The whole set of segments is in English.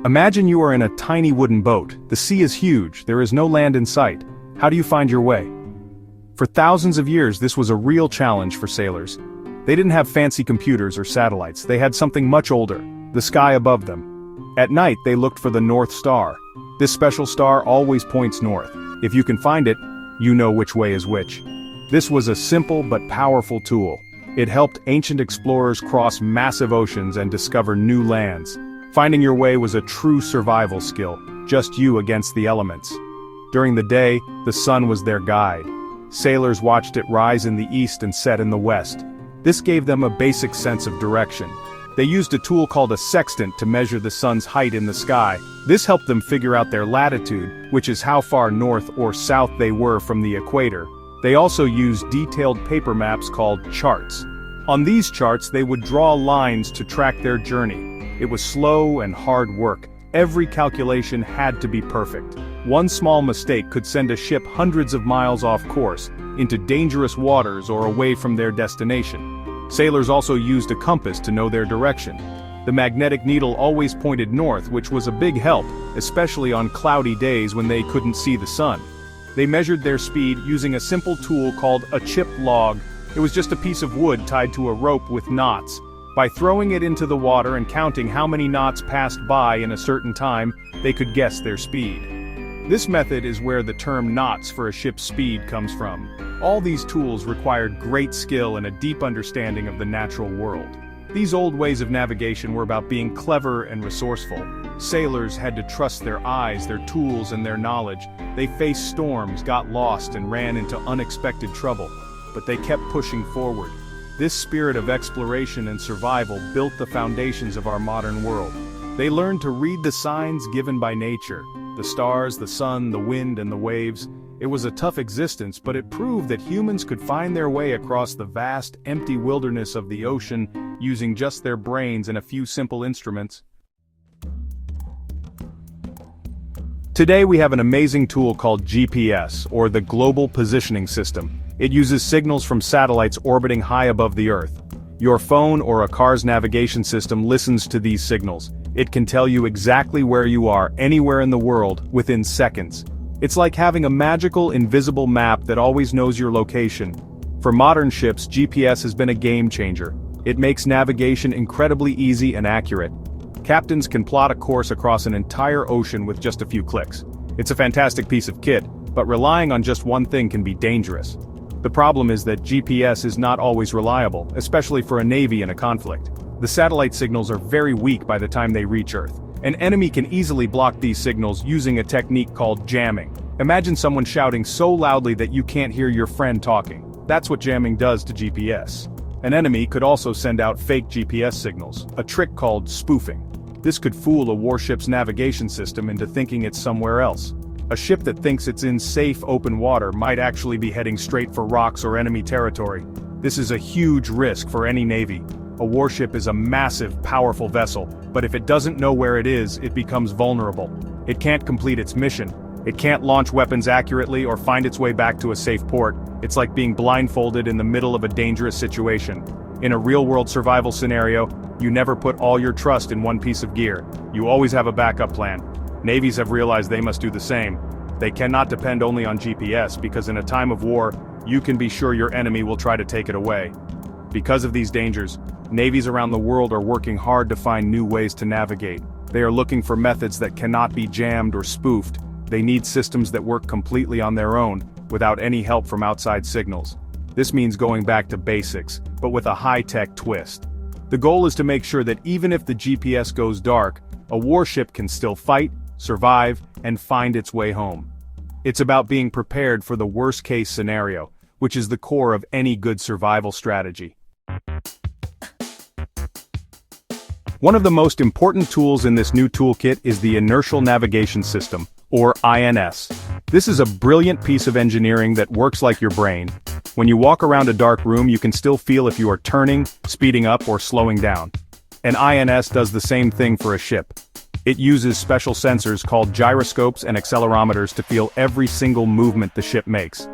Imagine you are in a tiny wooden boat. The sea is huge, there is no land in sight. How do you find your way? For thousands of years this was a real challenge for sailors. They didn't have fancy computers or satellites, they had something much older, the sky above them. At night they looked for the North Star. This special star always points north. If you can find it, you know which way is which. This was a simple but powerful tool. It helped ancient explorers cross massive oceans and discover new lands. Finding your way was a true survival skill, just you against the elements. During the day, the sun was their guide. Sailors watched it rise in the east and set in the west. This gave them a basic sense of direction. They used a tool called a sextant to measure the sun's height in the sky. This helped them figure out their latitude, which is how far north or south they were from the equator. They also used detailed paper maps called charts. On these charts they would draw lines to track their journey. It was slow and hard work. Every calculation had to be perfect. One small mistake could send a ship hundreds of miles off course, into dangerous waters or away from their destination. Sailors also used a compass to know their direction. The magnetic needle always pointed north, which was a big help, especially on cloudy days when they couldn't see the sun. They measured their speed using a simple tool called a chip log. It was just a piece of wood tied to a rope with knots. By throwing it into the water and counting how many knots passed by in a certain time, they could guess their speed. This method is where the term knots for a ship's speed comes from. All these tools required great skill and a deep understanding of the natural world. These old ways of navigation were about being clever and resourceful. Sailors had to trust their eyes, their tools, and their knowledge. They faced storms, got lost, and ran into unexpected trouble. But they kept pushing forward. This spirit of exploration and survival built the foundations of our modern world. They learned to read the signs given by nature, the stars, the sun, the wind, and the waves. It was a tough existence, but it proved that humans could find their way across the vast, empty wilderness of the ocean using just their brains and a few simple instruments. Today we have an amazing tool called GPS, or the Global Positioning System. It uses signals from satellites orbiting high above the Earth. Your phone or a car's navigation system listens to these signals. It can tell you exactly where you are, anywhere in the world, within seconds. It's like having a magical, invisible map that always knows your location. For modern ships, GPS has been a game changer. It makes navigation incredibly easy and accurate. Captains can plot a course across an entire ocean with just a few clicks. It's a fantastic piece of kit, but relying on just one thing can be dangerous. The problem is that GPS is not always reliable, especially for a navy in a conflict. The satellite signals are very weak by the time they reach Earth. An enemy can easily block these signals using a technique called jamming. Imagine someone shouting so loudly that you can't hear your friend talking. That's what jamming does to GPS. An enemy could also send out fake GPS signals, a trick called spoofing. This could fool a warship's navigation system into thinking it's somewhere else. A ship that thinks it's in safe, open water might actually be heading straight for rocks or enemy territory. This is a huge risk for any navy. A warship is a massive, powerful vessel, but if it doesn't know where it is, it becomes vulnerable. It can't complete its mission. It can't launch weapons accurately or find its way back to a safe port. It's like being blindfolded in the middle of a dangerous situation. In a real-world survival scenario, you never put all your trust in one piece of gear. You always have a backup plan. Navies have realized they must do the same. They cannot depend only on GPS because in a time of war, you can be sure your enemy will try to take it away. Because of these dangers, navies around the world are working hard to find new ways to navigate. They are looking for methods that cannot be jammed or spoofed. They need systems that work completely on their own, without any help from outside signals. This means going back to basics, but with a high-tech twist. The goal is to make sure that even if the GPS goes dark, a warship can still fight, survive, and find its way home. It's about being prepared for the worst-case scenario, which is the core of any good survival strategy. One of the most important tools in this new toolkit is the Inertial Navigation System, or INS. This is a brilliant piece of engineering that works like your brain. When you walk around a dark room, you can still feel if you are turning, speeding up, or slowing down. An INS does the same thing for a ship. It uses special sensors called gyroscopes and accelerometers to feel every single movement the ship makes.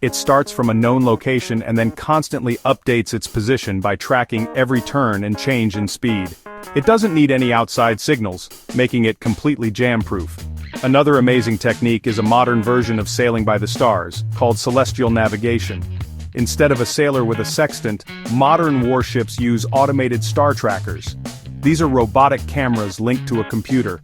It starts from a known location and then constantly updates its position by tracking every turn and change in speed. It doesn't need any outside signals, making it completely jam-proof. Another amazing technique is a modern version of sailing by the stars, called celestial navigation. Instead of a sailor with a sextant, modern warships use automated star trackers. These are robotic cameras linked to a computer.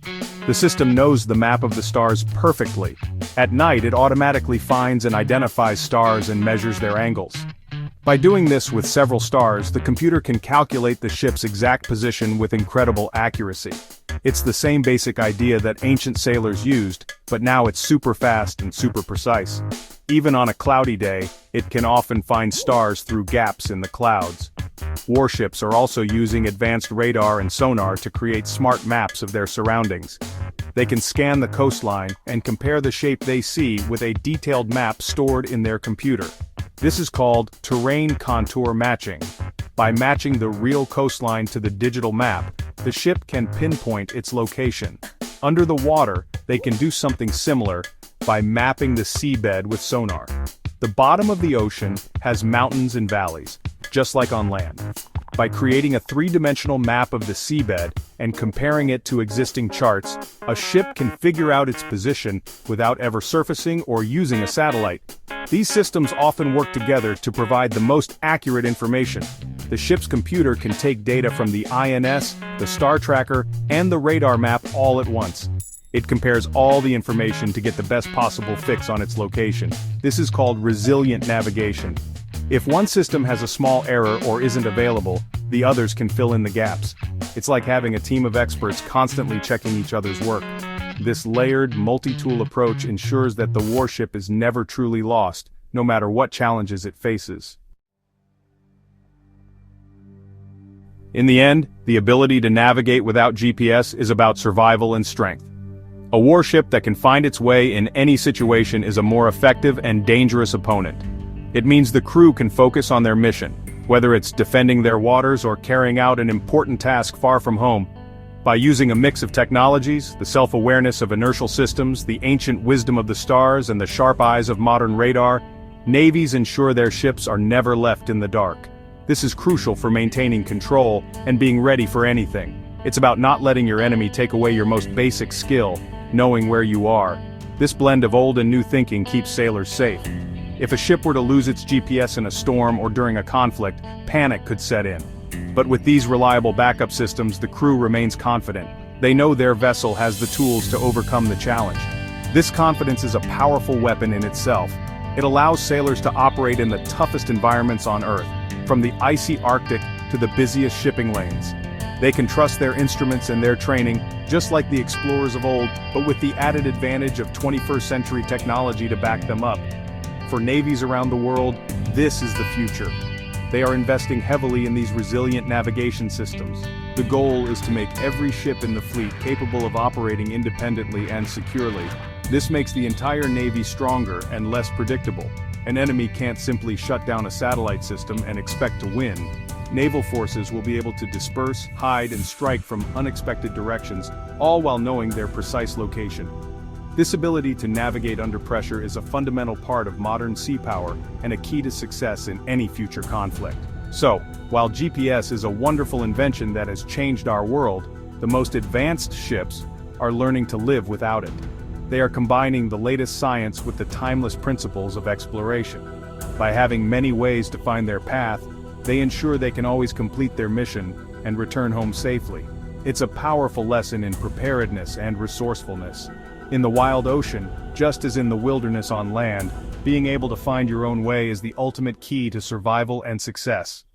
The system knows the map of the stars perfectly. At night, it automatically finds and identifies stars and measures their angles. By doing this with several stars, the computer can calculate the ship's exact position with incredible accuracy. It's the same basic idea that ancient sailors used, but now it's super fast and super precise. Even on a cloudy day, it can often find stars through gaps in the clouds. Warships are also using advanced radar and sonar to create smart maps of their surroundings. They can scan the coastline and compare the shape they see with a detailed map stored in their computer. This is called terrain contour matching. By matching the real coastline to the digital map, the ship can pinpoint its location. Under the water, they can do something similar by mapping the seabed with sonar. The bottom of the ocean has mountains and valleys, just like on land. By creating a three-dimensional map of the seabed and comparing it to existing charts, a ship can figure out its position without ever surfacing or using a satellite. These systems often work together to provide the most accurate information. The ship's computer can take data from the INS, the star tracker, and the radar map all at once. It compares all the information to get the best possible fix on its location. This is called resilient navigation. If one system has a small error or isn't available, the others can fill in the gaps. It's like having a team of experts constantly checking each other's work. This layered, multi-tool approach ensures that the warship is never truly lost, no matter what challenges it faces. In the end, the ability to navigate without GPS is about survival and strength. A warship that can find its way in any situation is a more effective and dangerous opponent. It means the crew can focus on their mission, whether it's defending their waters or carrying out an important task far from home. By using a mix of technologies, the self-awareness of inertial systems, the ancient wisdom of the stars, and the sharp eyes of modern radar, navies ensure their ships are never left in the dark. This is crucial for maintaining control and being ready for anything. It's about not letting your enemy take away your most basic skill, knowing where you are. This blend of old and new thinking keeps sailors safe. If a ship were to lose its GPS in a storm or during a conflict, panic could set in. But with these reliable backup systems, the crew remains confident. They know their vessel has the tools to overcome the challenge. This confidence is a powerful weapon in itself. It allows sailors to operate in the toughest environments on Earth, from the icy Arctic to the busiest shipping lanes. They can trust their instruments and their training, just like the explorers of old, but with the added advantage of 21st century technology to back them up. For navies around the world, this is the future. They are investing heavily in these resilient navigation systems. The goal is to make every ship in the fleet capable of operating independently and securely. This makes the entire Navy stronger and less predictable. An enemy can't simply shut down a satellite system and expect to win. Naval forces will be able to disperse, hide, and strike from unexpected directions, all while knowing their precise location. This ability to navigate under pressure is a fundamental part of modern sea power and a key to success in any future conflict. So, while GPS is a wonderful invention that has changed our world, the most advanced ships are learning to live without it. They are combining the latest science with the timeless principles of exploration. By having many ways to find their path, they ensure they can always complete their mission and return home safely. It's a powerful lesson in preparedness and resourcefulness. In the wild ocean, just as in the wilderness on land, being able to find your own way is the ultimate key to survival and success.